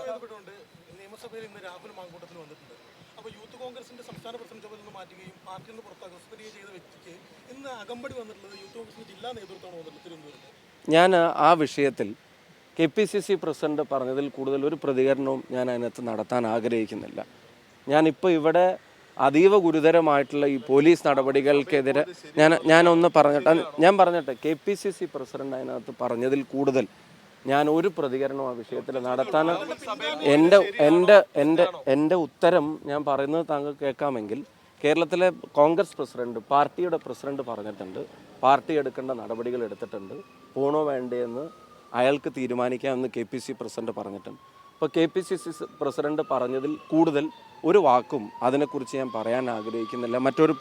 ചെയ്യപ്പെട്ടുകൊണ്ട് നിയമസഭയിൽ ഇന്ന് രാഹുൽ മാങ്കൂട്ടത്തിൽ വന്നിട്ടുണ്ട്. അപ്പോൾ യൂത്ത് കോൺഗ്രസിന്റെ സംസ്ഥാന പ്രസിഡന്റ് ചുമതല നിന്ന് മാറ്റുകയും പാർട്ടിയിൽ നിന്ന് പുറത്താക്കുകയും സസ്പെൻഡ് ചെയ്ത വ്യക്തിക്ക് ഇന്ന് അകമ്പടി വന്നിട്ടുള്ളത് യൂത്ത് കോൺഗ്രസിന്റെ ജില്ലാ നേതൃത്വമാണ് വന്നിട്ടുള്ളത് തിരുവനന്തപുരത്ത്. ഞാൻ ആ വിഷയത്തിൽ KPCC പ്രസിഡന്റ് പറഞ്ഞതിൽ കൂടുതൽ ഒരു പ്രതികരണവും ഞാൻ അതിനകത്ത് നടത്താൻ ആഗ്രഹിക്കുന്നില്ല. ഞാനിപ്പോൾ ഇവിടെ അതീവ ഗുരുതരമായിട്ടുള്ള ഈ പോലീസ് നടപടികൾക്കെതിരെ ഞാനൊന്ന് പറഞ്ഞിട്ട് KPCC പ്രസിഡന്റ് അതിനകത്ത് പറഞ്ഞതിൽ കൂടുതൽ ഞാൻ ഒരു പ്രതികരണവും ആ വിഷയത്തിൽ നടത്താൻ എൻ്റെ ഉത്തരം ഞാൻ പറയുന്നത് താങ്കൾ കേൾക്കാമെങ്കിൽ കേരളത്തിലെ കോൺഗ്രസ് പ്രസിഡന്റ് പാർട്ടിയുടെ പ്രസിഡന്റ് പറഞ്ഞിട്ടുണ്ട്, പാർട്ടി എടുക്കേണ്ട നടപടികൾ എടുത്തിട്ടുണ്ട്, പോണോ വേണ്ടേന്ന് അയാൾക്ക് തീരുമാനിക്കാമെന്ന് KPCC പ്രസിഡന്റ് പറഞ്ഞിട്ടുണ്ട്. അപ്പോൾ KPCC പ്രസിഡന്റ് പറഞ്ഞതിൽ കൂടുതൽ ഒരു വാക്കും അതിനെക്കുറിച്ച് ഞാൻ പറയാൻ ആഗ്രഹിക്കുന്നില്ല. മറ്റൊരു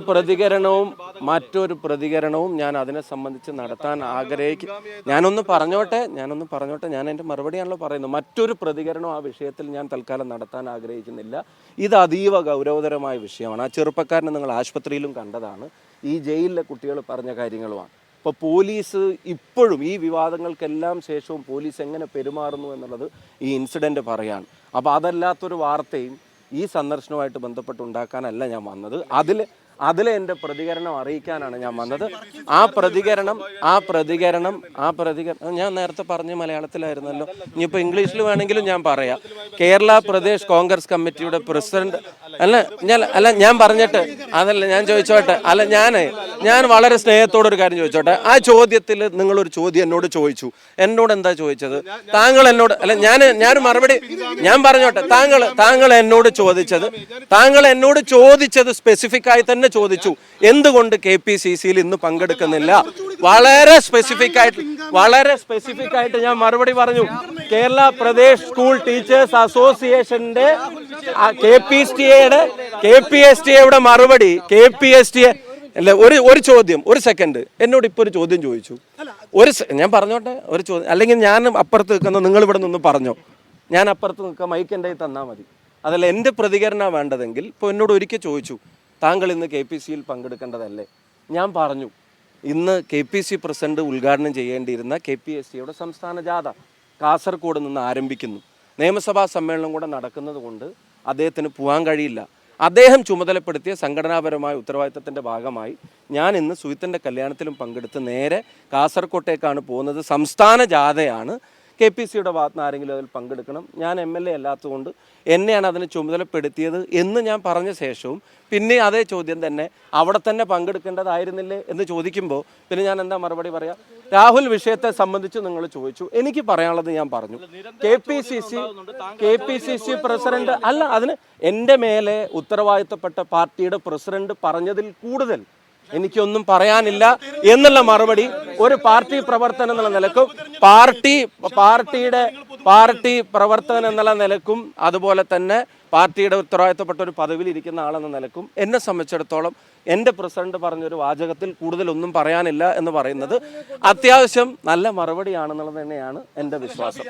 പ്രതികരണവും ഞാൻ അതിനെ സംബന്ധിച്ച് നടത്താൻ ഞാനൊന്ന് പറഞ്ഞോട്ടെ ഞാൻ എൻ്റെ മറുപടിയാണല്ലോ പറയുന്നത്. മറ്റൊരു പ്രതികരണവും ആ വിഷയത്തിൽ ഞാൻ തൽക്കാലം നടത്താൻ ആഗ്രഹിക്കുന്നില്ല. ഇത് അതീവ ഗൗരവതരമായ വിഷയമാണ്. ആ ചെറുപ്പക്കാരനെ നിങ്ങൾ ആശുപത്രിയിലും കണ്ടതാണ്, ഈ ജയിലിലെ കുട്ടികൾ പറഞ്ഞ കാര്യങ്ങളുമാണ്. ഇപ്പോൾ പോലീസ് ഇപ്പോഴും ഈ വിവാദങ്ങൾക്കെല്ലാം ശേഷവും പോലീസ് എങ്ങനെ പെരുമാറുന്നു എന്നുള്ളത് ഈ ഇൻസിഡൻറ്റ് പറയാണ്. അപ്പോൾ അതല്ലാത്തൊരു വാർത്തയും ഈ സന്ദർശനവുമായിട്ട് ബന്ധപ്പെട്ട് ഉണ്ടാക്കാനല്ല ഞാൻ വന്നത്. അതിലെ എൻ്റെ പ്രതികരണം അറിയിക്കാനാണ് ഞാൻ വന്നത്. ആ പ്രതികരണം ഞാൻ നേരത്തെ പറഞ്ഞ മലയാളത്തിലായിരുന്നല്ലോ, ഇനിയിപ്പോൾ ഇംഗ്ലീഷിൽ വേണമെങ്കിലും ഞാൻ പറയാം. കേരള പ്രദേശ് കോൺഗ്രസ് കമ്മിറ്റിയുടെ പ്രസിഡന്റ് ഞാൻ പറഞ്ഞിട്ട് ഞാൻ ചോദിച്ചോട്ടെ, ഞാൻ വളരെ സ്നേഹത്തോടൊരു കാര്യം ചോദിച്ചോട്ടെ. ആ ചോദ്യത്തിൽ നിങ്ങളൊരു ചോദ്യം എന്നോട് ചോദിച്ചു. എന്നോട് എന്താ ചോദിച്ചത്? താങ്കൾ എന്നോട് ഞാൻ മറുപടി ഞാൻ പറഞ്ഞോട്ടെ. താങ്കൾ എന്നോട് ചോദിച്ചത് സ്പെസിഫിക് ആയി തന്നെ ചോദിച്ചു, എന്തുകൊണ്ട് KPCCയിൽ ഇന്ന് പങ്കെടുക്കുന്നില്ല? വളരെ സ്പെസിഫിക് ആയിട്ട് ഞാൻ മറുപടി പറഞ്ഞു. കേരള പ്രദേശ് സ്കൂൾ ടീച്ചേഴ്സ് അസോസിയേഷന്റെ KPSTയുടെ മറുപടി അല്ല, ഒരു ചോദ്യം, ഒരു സെക്കൻഡ്, എന്നോട് ഇപ്പോൾ ഒരു ചോദ്യം ചോദിച്ചു. ഞാൻ പറഞ്ഞോട്ടെ ഒരു ചോദ്യം, അല്ലെങ്കിൽ ഞാൻ അപ്പുറത്ത് നിൽക്കുന്ന നിങ്ങൾ ഇവിടെ നിന്ന് പറഞ്ഞോ, ഞാൻ അപ്പുറത്ത് നിൽക്കുക, മൈക്ക് എൻ്റെ കയ്യിൽ തന്നാൽ മതി. അതല്ല എൻ്റെ പ്രതികരണം വേണ്ടതെങ്കിൽ ഇപ്പോൾ എന്നോട് ഒരിക്കൽ ചോദിച്ചു, താങ്കൾ ഇന്ന് KPCCയിൽ പങ്കെടുക്കേണ്ടതല്ലേ? ഞാൻ പറഞ്ഞു, ഇന്ന് KPCC പ്രസിഡന്റ് ഉദ്ഘാടനം ചെയ്യേണ്ടിയിരുന്ന KPSTയുടെ സംസ്ഥാന ജാഥ കാസർഗോഡ് നിന്ന് ആരംഭിക്കുന്നു. നിയമസഭാ സമ്മേളനം കൂടെ നടക്കുന്നത് കൊണ്ട് അദ്ദേഹത്തിന് പോകാൻ കഴിയില്ല. അദ്ദേഹം ചുമതലപ്പെടുത്തിയ സംഘടനാപരമായ ഉത്തരവാദിത്തത്തിൻ്റെ ഭാഗമായി ഞാൻ ഇന്ന് സുഹിത്തിൻ്റെ കല്യാണത്തിലും പങ്കെടുത്ത് നേരെ കാസർഗോട്ടേക്കാണ് പോകുന്നത്. സംസ്ഥാന ജാഥയാണ്. KPCCയുടെ ഭാഗത്ത് നിന്ന് ആരെങ്കിലും അതിൽ പങ്കെടുക്കണം, ഞാൻ MLA അല്ലാത്തതുകൊണ്ട് എന്നെയാണ് അതിന് ചുമതലപ്പെടുത്തിയത് എന്ന് ഞാൻ പറഞ്ഞ ശേഷവും പിന്നെ അതേ ചോദ്യം തന്നെ അവിടെ തന്നെ പങ്കെടുക്കേണ്ടതായിരുന്നില്ലേ എന്ന് ചോദിക്കുമ്പോൾ പിന്നെ ഞാൻ എന്താ മറുപടി പറയാം? രാഹുൽ വിഷയത്തെ സംബന്ധിച്ച് നിങ്ങൾ ചോദിച്ചു, എനിക്ക് പറയാനുള്ളത് ഞാൻ പറഞ്ഞു. KPCC പ്രസിഡന്റ് അല്ല, അതിന് എൻ്റെ മേലെ ഉത്തരവാദിത്തപ്പെട്ട പാർട്ടിയുടെ പ്രസിഡന്റ് പറഞ്ഞതിൽ കൂടുതൽ എനിക്കൊന്നും പറയാനില്ല എന്നുള്ള മറുപടി ഒരു പാർട്ടി പ്രവർത്തനം എന്നുള്ള നിലക്കും പാർട്ടി പ്രവർത്തനം എന്നുള്ള നിലക്കും അതുപോലെ തന്നെ പാർട്ടിയുടെ ഉത്തരവാദിത്തപ്പെട്ട ഒരു പദവിയിൽ ഇരിക്കുന്ന ആളെന്ന നിലക്കും എന്നെ സംബന്ധിച്ചിടത്തോളം എൻ്റെ പ്രസിഡന്റ് പറഞ്ഞൊരു വാചകത്തിൽ കൂടുതലൊന്നും പറയാനില്ല എന്ന് പറയുന്നത് അത്യാവശ്യം നല്ല മറുപടിയാണെന്നുള്ളത് തന്നെയാണ് എൻ്റെ വിശ്വാസം.